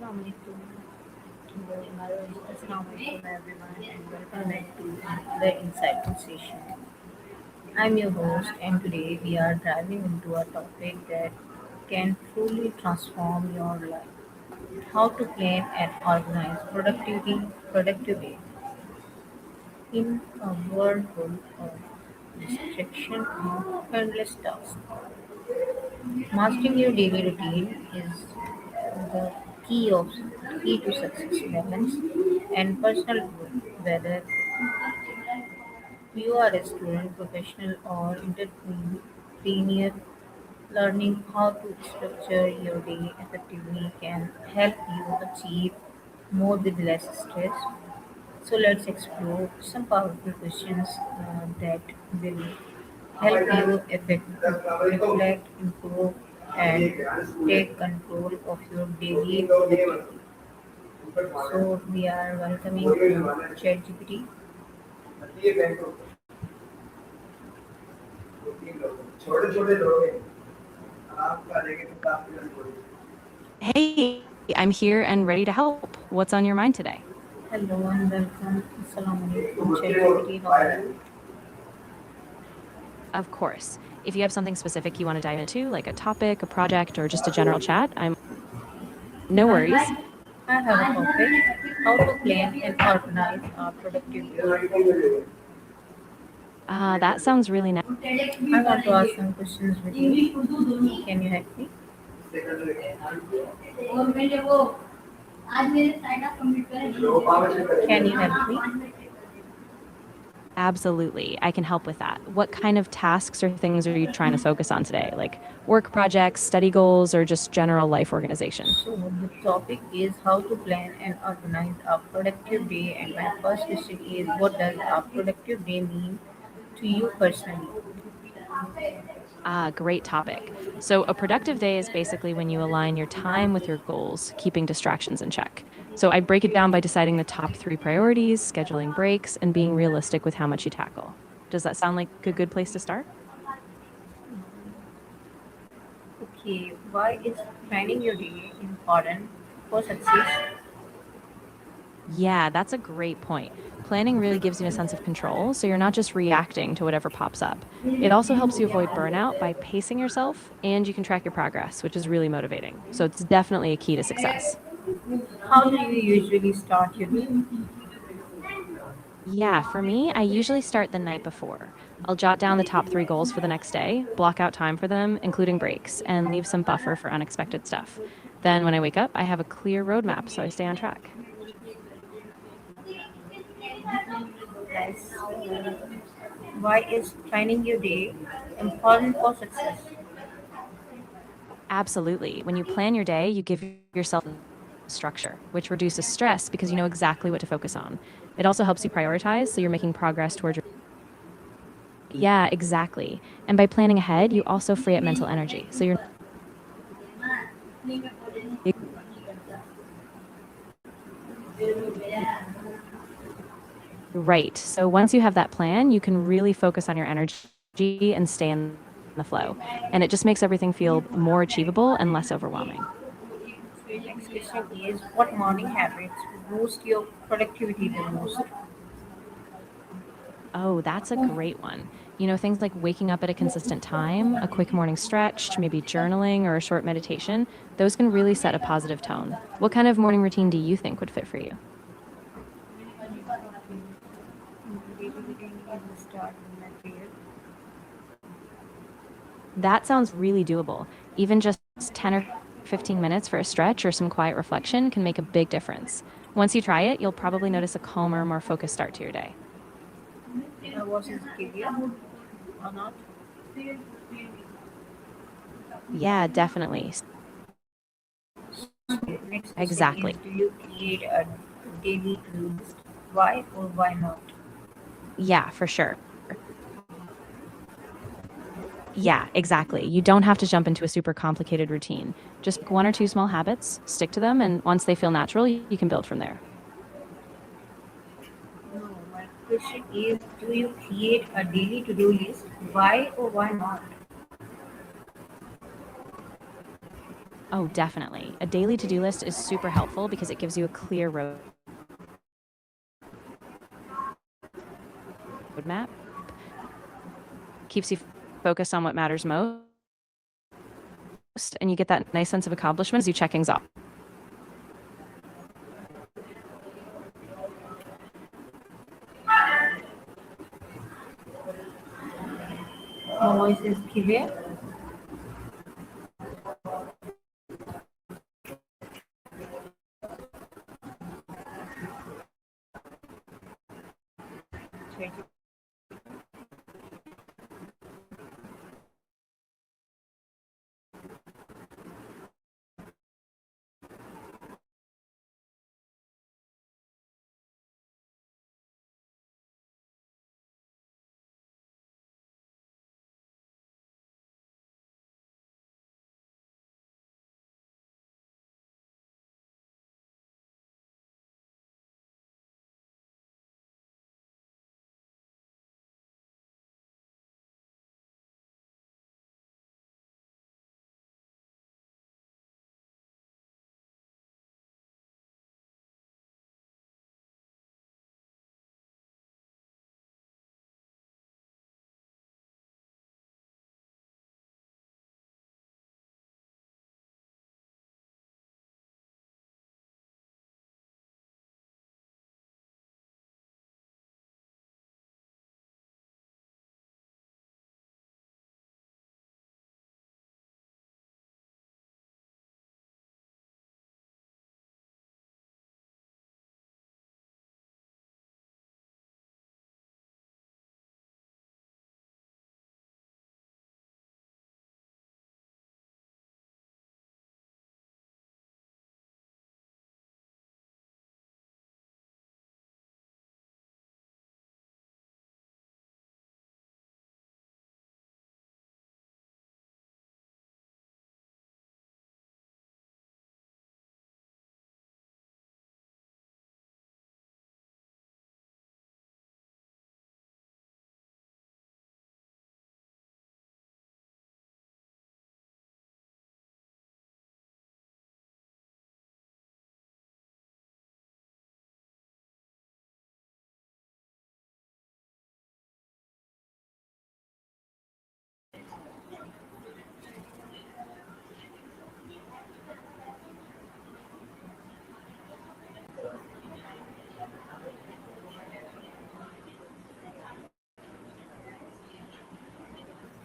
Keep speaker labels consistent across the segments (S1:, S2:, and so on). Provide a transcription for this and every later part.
S1: Assalamualaikum. Assalamualaikum everyone and welcome back to the Insightful session. I'm your host and today we are diving into a topic that can truly transform your life. How to plan and organize productive day in a world full of distraction and endless tasks. Mastering your daily routine is the key to success, balance, and personal growth. Whether you are a student, professional, or entrepreneur, learning how to structure your day effectively can help you achieve more with less stress. So let's explore some powerful questions that will help you reflect, improve, and take control of your daily activity. So we are welcoming to ChatGPT.
S2: Hey, I'm here and ready to help. What's on your mind today?
S1: Hello and welcome. Assalamu alaikum. ChatGPT. How are you?
S2: Of course. If you have something specific you want to dive into, like a topic, a project, or just a general chat, I'm no worries.
S1: I have a topic: how to plan and organize our productive day.
S2: That sounds really nice.
S1: I want to ask some questions with you. Can you help me? Can you help me?
S2: Absolutely. I can help with that. What kind of tasks or things are you trying to focus on today? Like work projects, study goals, or just general life organization?
S1: So the topic is how to plan and organize a productive day. And my first question is, what does a productive day mean to you personally?
S2: Great topic. So, a productive day is basically when you align your time with your goals, keeping distractions in check. So, I break it down by deciding the top three priorities, scheduling breaks, and being realistic with how much you tackle. Does that sound like a good place to start?
S1: Okay, why is planning your day important for success?
S2: Yeah, that's a great point. Planning really gives you a sense of control, so you're not just reacting to whatever pops up. It also helps you avoid burnout by pacing yourself, and you can track your progress, which is really motivating. So, it's definitely a key to success.
S1: How do you usually start your day?
S2: Yeah, for me, I usually start the night before. I'll jot down the top three goals for the next day, block out time for them, including breaks, and leave some buffer for unexpected stuff. Then when I wake up, I have a clear roadmap so I stay on track.
S1: Yes. Why is planning your day important for success?
S2: Absolutely. When you plan your day, you give yourself structure, which reduces stress because you know exactly what to focus on. It also helps you prioritize so you're making progress towards your. Yeah, exactly. And by planning ahead, you also free up mental energy. So you're right. So once you have that plan, you can really focus on your energy and stay in the flow. And it just makes everything feel more achievable and less overwhelming.
S1: So your next question is, what morning habits boost your productivity the most?
S2: Oh, that's a great one. Things like waking up at a consistent time, a quick morning stretch, maybe journaling or a short meditation, those can really set a positive tone. What kind of morning routine do you think would fit for you?
S1: Daily routine is start with my prayer.
S2: That sounds really doable. Even just 10 or 15 minutes for a stretch or some quiet reflection can make a big difference. Once you try it, you'll probably notice a calmer, more focused start to your day.
S1: Was it clear or not?
S2: Yeah, definitely.
S1: Next question is,
S2: Exactly.
S1: do you create a daily to-do list? Why or why not?
S2: Yeah, for sure. Yeah, exactly. You don't have to jump into a super complicated routine. Just pick one or two small habits, stick to them, and once they feel natural, you can build from there.
S1: No, my question is, do you create a daily to-do list? Why or why not?
S2: Oh, definitely. A daily to do list is super helpful because it gives you a clear roadmap, keeps you focused on what matters most, and you get that nice sense of accomplishment as you check things off.
S1: My voice is clear.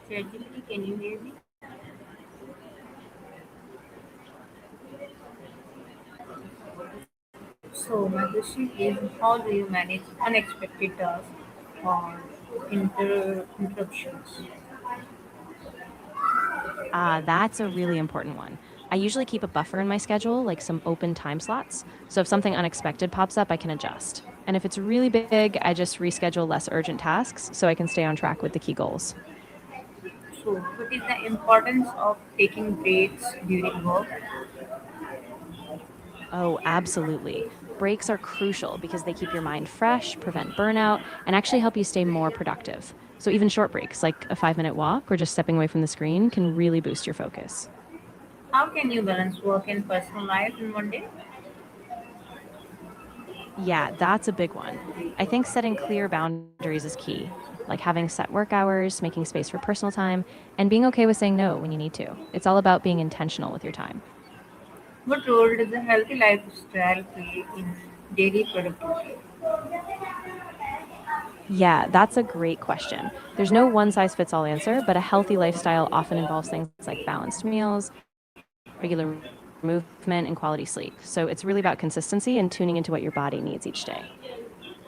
S1: Chatgpt, can you hear me? So my question is, how do you manage unexpected tasks or interruptions?
S2: That's a really important one. I usually keep a buffer in my schedule, like some open time slots. So if something unexpected pops up, I can adjust. And if it's really big, I just reschedule less urgent tasks so I can stay on track with the key goals.
S1: So, what is the importance of taking breaks during work?
S2: Oh, absolutely. Breaks are crucial because they keep your mind fresh, prevent burnout, and actually help you stay more productive. So even short breaks, like a 5-minute walk or just stepping away from the screen, can really boost your focus.
S1: How can you balance work and personal life in one day?
S2: Yeah, that's a big one. I think setting clear boundaries is key, like having set work hours, making space for personal time, and being okay with saying no when you need to. It's all about being intentional with your time.
S1: What role does a healthy lifestyle play in daily productivity?
S2: Yeah, that's a great question. There's no one size fits all answer, but a healthy lifestyle often involves things like balanced meals, regular movement, and quality sleep. So it's really about consistency and tuning into what your body needs each day.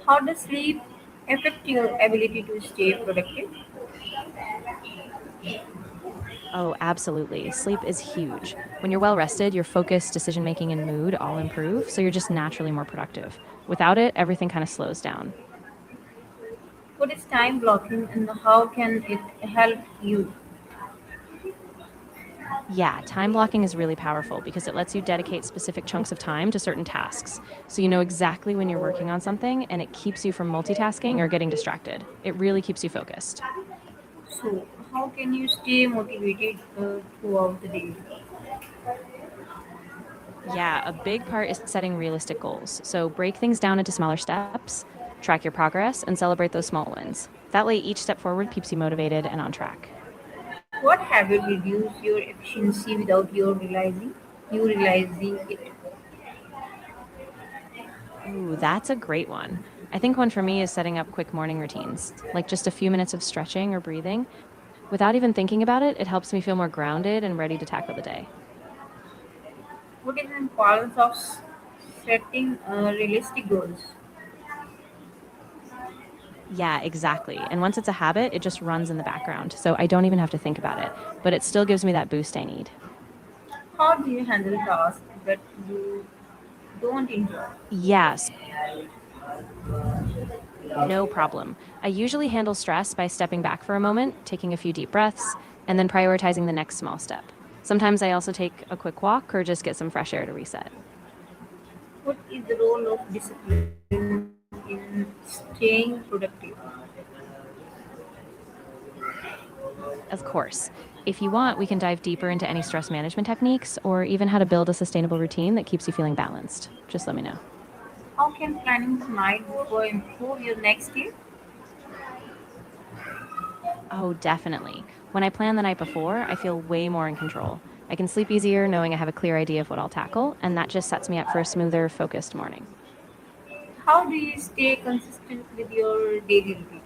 S1: How does sleep affect your ability to stay productive?
S2: Oh, absolutely. Sleep is huge. When you're well rested, your focus, decision making, and mood all improve, so you're just naturally more productive. Without it, everything kind of slows down.
S1: What is time blocking and how can it help you?
S2: Yeah, time blocking is really powerful because it lets you dedicate specific chunks of time to certain tasks. So you know exactly when you're working on something and it keeps you from multitasking or getting distracted. It really keeps you focused.
S1: So, how can you stay motivated throughout the day?
S2: Yeah, a big part is setting realistic goals. So break things down into smaller steps, track your progress, and celebrate those small wins. That way, each step forward keeps you motivated and on track.
S1: What habit reduce your efficiency without you realizing it?
S2: Ooh, that's a great one. I think one for me is setting up quick morning routines, like just a few minutes of stretching or breathing. Without even thinking about it, it helps me feel more grounded and ready to tackle the day.
S1: What is the importance of setting realistic goals?
S2: Yeah, exactly. And once it's a habit, it just runs in the background. So I don't even have to think about it, but it still gives me that boost I need.
S1: How do you handle tasks that you don't enjoy?
S2: Yes, no problem. I usually handle stress by stepping back for a moment, taking a few deep breaths, and then prioritizing the next small step. Sometimes I also take a quick walk or just get some fresh air to reset.
S1: What is the role of discipline in staying productive?
S2: Of course. If you want, we can dive deeper into any stress management techniques or even how to build a sustainable routine that keeps you feeling balanced. Just let me know.
S1: How can planning tonight before improve your next day?
S2: Oh, definitely. When I plan the night before, I feel way more in control. I can sleep easier knowing I have a clear idea of what I'll tackle, and that just sets me up for a smoother, focused morning.
S1: How do you stay consistent with your daily routine?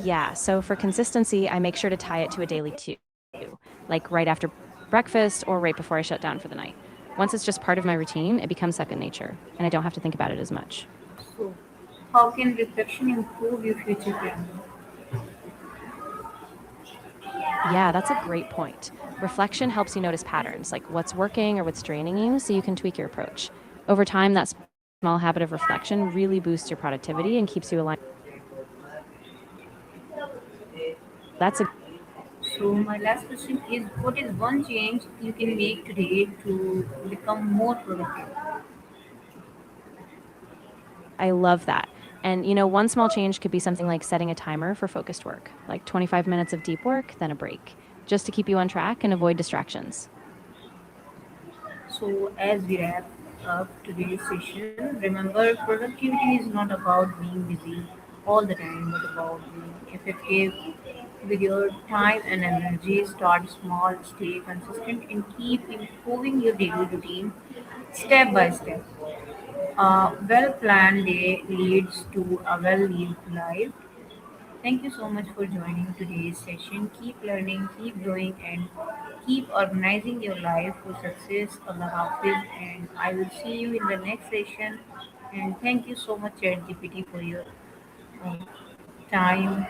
S2: Yeah, so for consistency, I make sure to tie it to a daily too, like right after breakfast or right before I shut down for the night. Once it's just part of my routine, it becomes second nature, and I don't have to think about it as much.
S1: So, how can reflection improve your future planning?
S2: Yeah, that's a great point. Reflection helps you notice patterns, like what's working or what's draining you, so you can tweak your approach. Over time, that small habit of reflection really boosts your productivity and keeps you aligned. That's a
S1: So, my last question is, what is one change you can make today to become more productive?
S2: I love that. And one small change could be something like setting a timer for focused work, like 25 minutes of deep work, then a break, just to keep you on track and avoid distractions.
S1: So, as we wrap up today's session, remember productivity is not about being busy all the time, but about being effective with your time and energy. Start small, stay consistent, and keep improving your daily routine step by step. A well planned day leads to a well lived life. Thank you so much for joining today's session. Keep learning, keep growing, and keep organizing your life for success. Allah Hafiz, and I will see you in the next session. And thank you so much, ChatGPT, for your uh, time